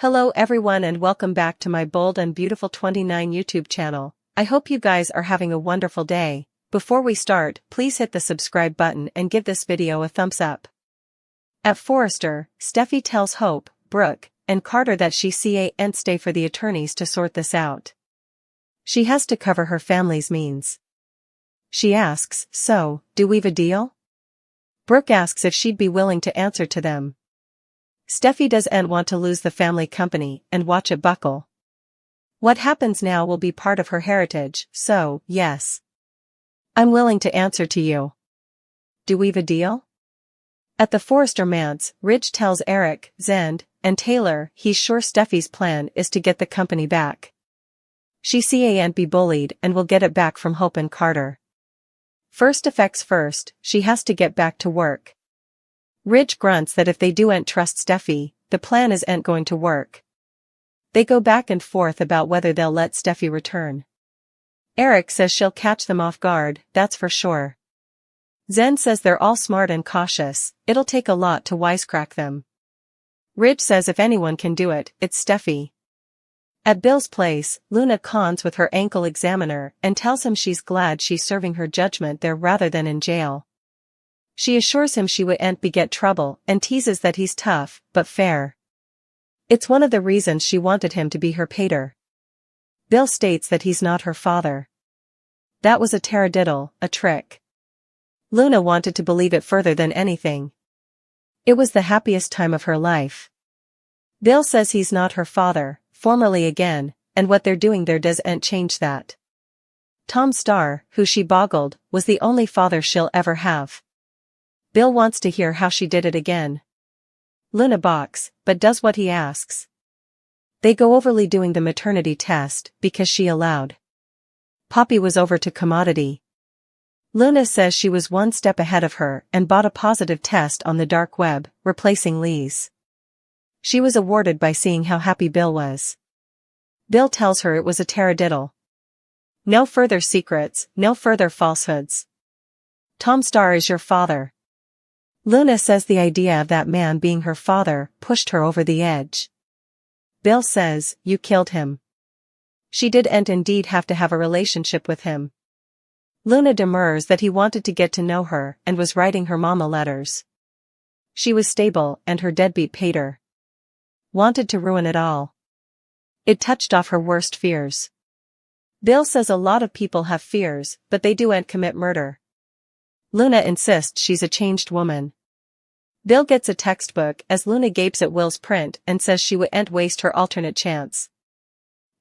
Hello everyone and welcome back to my Bold and Beautiful 29 YouTube channel. I hope you guys are having a wonderful day. Before we start, please hit the subscribe button and give this video a thumbs up. At Forrester, Steffy tells Hope, Brooke, and Carter that she can't stay for the attorneys to sort this out. She has to cover her family's means. She asks, so, do we've a deal? Brooke asks if she'd be willing to answer to them. Steffy doesn't want to lose the family company and watch it buckle. What happens now will be part of her heritage, so, yes. I'm willing to answer to you. Do we've a deal? At the Forrester manse, Ridge tells Eric, Zend, and Taylor he's sure Steffy's plan is to get the company back. She can't be bullied and will get it back from Hope and Carter. First effects first, she has to get back to work. Ridge grunts that if they don't trust Steffy, the plan isn't going to work. They go back and forth about whether they'll let Steffy return. Eric says she'll catch them off guard, that's for sure. Zen says they're all smart and cautious, it'll take a lot to wisecrack them. Ridge says if anyone can do it, it's Steffy. At Bill's place, Luna cons with her ankle examiner and tells him she's glad she's serving her judgment there rather than in jail. She assures him she won't get trouble and teases that he's tough, but fair. It's one of the reasons she wanted him to be her pater. Bill states that he's not her father. That was a taradiddle, a trick. Luna wanted to believe it further than anything. It was the happiest time of her life. Bill says he's not her father, formally again, and what they're doing there doesn't change that. Tom Starr, who she boggled, was the only father she'll ever have. Bill wants to hear how she did it again. Luna balks, but does what he asks. They go overly doing the maternity test, because she allowed. Poppy was over to commodity. Luna says she was one step ahead of her and bought a positive test on the dark web, replacing Lee's. She was awarded by seeing how happy Bill was. Bill tells her it was a taradiddle. No further secrets, no further falsehoods. Tom Starr is your father. Luna says the idea of that man being her father pushed her over the edge. Bill says, you killed him. She didn't indeed have to have a relationship with him. Luna demurs that he wanted to get to know her and was writing her mama letters. She was stable and her deadbeat pater. Wanted to ruin it all. It touched off her worst fears. Bill says a lot of people have fears, but they don't commit murder. Luna insists she's a changed woman. Bill gets a textbook as Luna gapes at Will's print and says she won't waste her alternate chance.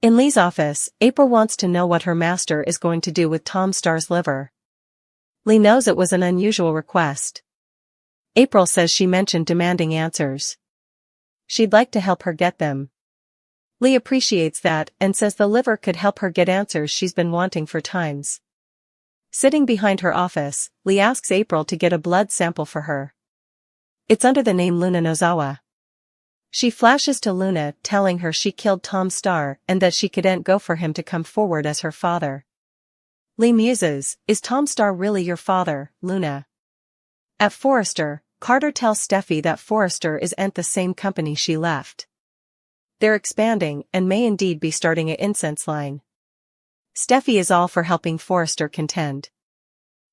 In Lee's office, April wants to know what her master is going to do with Tom Starr's liver. Lee knows it was an unusual request. April says she mentioned demanding answers. She'd like to help her get them. Lee appreciates that and says the liver could help her get answers she's been wanting for times. Sitting behind her office, Lee asks April to get a blood sample for her. It's under the name Luna Nozawa. She flashes to Luna telling her she killed Tom Starr and that she couldn't go for him to come forward as her father. Lee muses, is Tom Starr really your father, Luna? At Forrester, Carter tells Steffy that Forrester isn't the same company she left. They're expanding and may indeed be starting an incense line. Steffy is all for helping Forrester contend.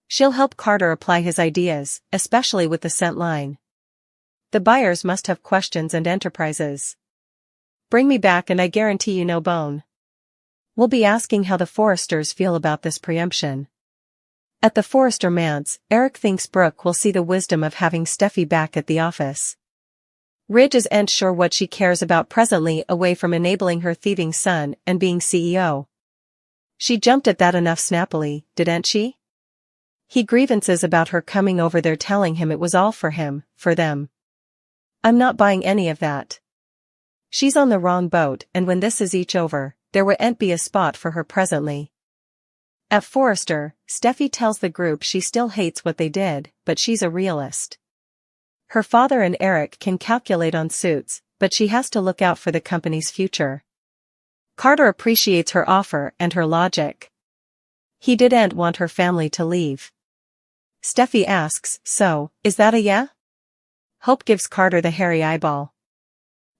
She'll help Carter apply his ideas, especially with the scent line. The buyers must have questions and enterprises. Bring me back and I guarantee you no bone. We'll be asking how the Forresters feel about this preemption. At the Forrester manse, Eric thinks Brooke will see the wisdom of having Steffy back at the office. Ridge isn't sure what she cares about presently away from enabling her thieving son and being CEO. She jumped at that enough snappily, didn't she? He grievances about her coming over there telling him it was all for him, for them. I'm not buying any of that. She's on the wrong boat and when this is each over, there won't be a spot for her presently. At Forrester, Steffy tells the group she still hates what they did, but she's a realist. Her father and Eric can calculate on suits, but she has to look out for the company's future. Carter appreciates her offer and her logic. He didn't want her family to leave. Steffy asks, so, is that a yeah? Hope gives Carter the hairy eyeball.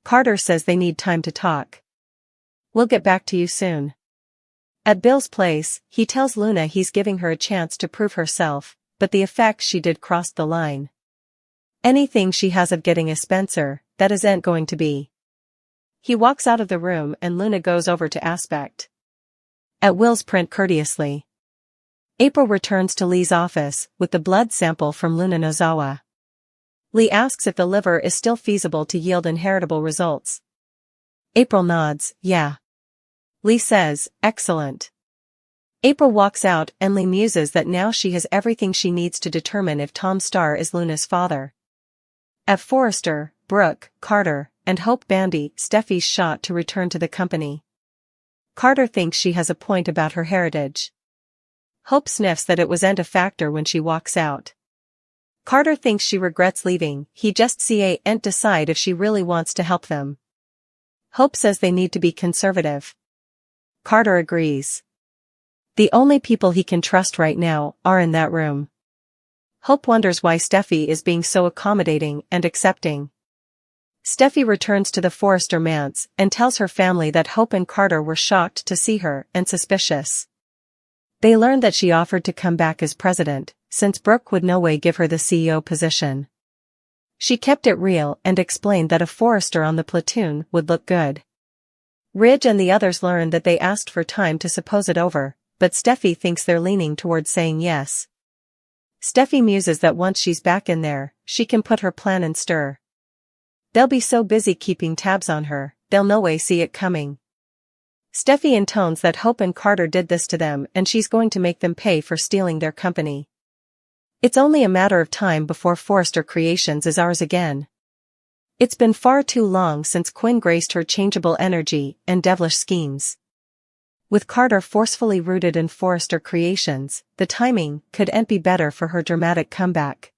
Carter says they need time to talk. We'll get back to you soon. At Bill's place, he tells Luna he's giving her a chance to prove herself, but the effect she did crossed the line. Anything she has of getting a Spencer, that isn't going to be. He walks out of the room and Luna goes over to Aspect. At Will's print courteously. April returns to Lee's office with the blood sample from Luna Nozawa. Lee asks if the liver is still feasible to yield inheritable results. April nods, yeah. Lee says, excellent. April walks out and Lee muses that now she has everything she needs to determine if Tom Starr is Luna's father. At Forrester, Brooke, Carter, and Hope bandy Steffi's shot to return to the company. Carter thinks she has a point about her heritage. Hope sniffs that it wasn't a factor when she walks out. Carter thinks she regrets leaving, he just can't decide if she really wants to help them. Hope says they need to be conservative. Carter agrees. The only people he can trust right now are in that room. Hope wonders why Steffi is being so accommodating and accepting. Steffi returns to the Forrester manse and tells her family that Hope and Carter were shocked to see her and suspicious. They learned that she offered to come back as president, since Brooke would no way give her the CEO position. She kept it real and explained that a Forrester on the platoon would look good. Ridge and the others learned that they asked for time to suppose it over, but Steffi thinks they're leaning towards saying yes. Steffi muses that once she's back in there, she can put her plan in stir. They'll be so busy keeping tabs on her, they'll no way see it coming. Steffi intones that Hope and Carter did this to them and she's going to make them pay for stealing their company. It's only a matter of time before Forrester Creations is ours again. It's been far too long since Quinn graced her changeable energy and devilish schemes. With Carter forcefully rooted in Forrester Creations, the timing couldn't be better for her dramatic comeback.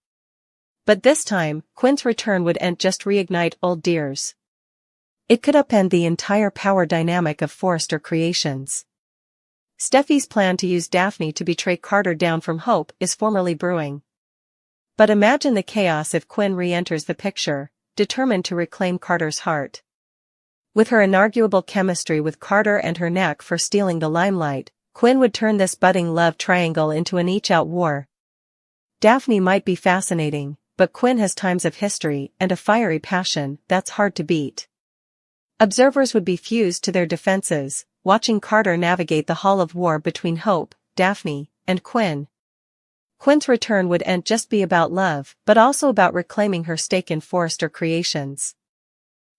But this time, Quinn's return wouldn't just reignite old dears. It could upend the entire power dynamic of Forrester Creations. Steffi's plan to use Daphne to betray Carter down from Hope is formally brewing. But imagine the chaos if Quinn re-enters the picture, determined to reclaim Carter's heart. With her inarguable chemistry with Carter and her knack for stealing the limelight, Quinn would turn this budding love triangle into an each-out war. Daphne might be fascinating, but Quinn has times of history and a fiery passion that's hard to beat. Observers would be fused to their defenses, watching Carter navigate the hall of war between Hope, Daphne, and Quinn. Quinn's return wouldn't just be about love, but also about reclaiming her stake in Forrester Creations.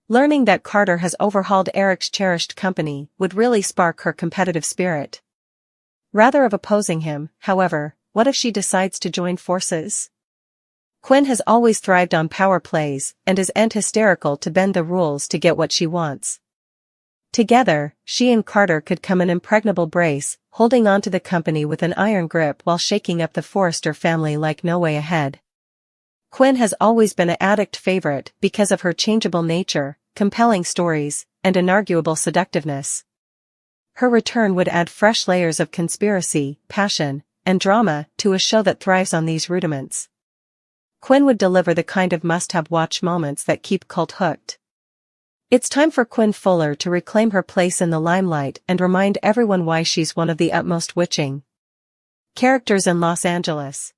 Learning that Carter has overhauled Eric's cherished company would really spark her competitive spirit. Rather of opposing him, however, what if she decides to join forces? Quinn has always thrived on power plays and isn't hysterical to bend the rules to get what she wants. Together, she and Carter could come an impregnable brace, holding on to the company with an iron grip while shaking up the Forrester family like no way ahead. Quinn has always been an addict favorite because of her changeable nature, compelling stories, and inarguable seductiveness. Her return would add fresh layers of conspiracy, passion, and drama to a show that thrives on these rudiments. Quinn would deliver the kind of must-have watch moments that keep cult hooked. It's time for Quinn Fuller to reclaim her place in the limelight and remind everyone why she's one of the utmost witching characters in Los Angeles.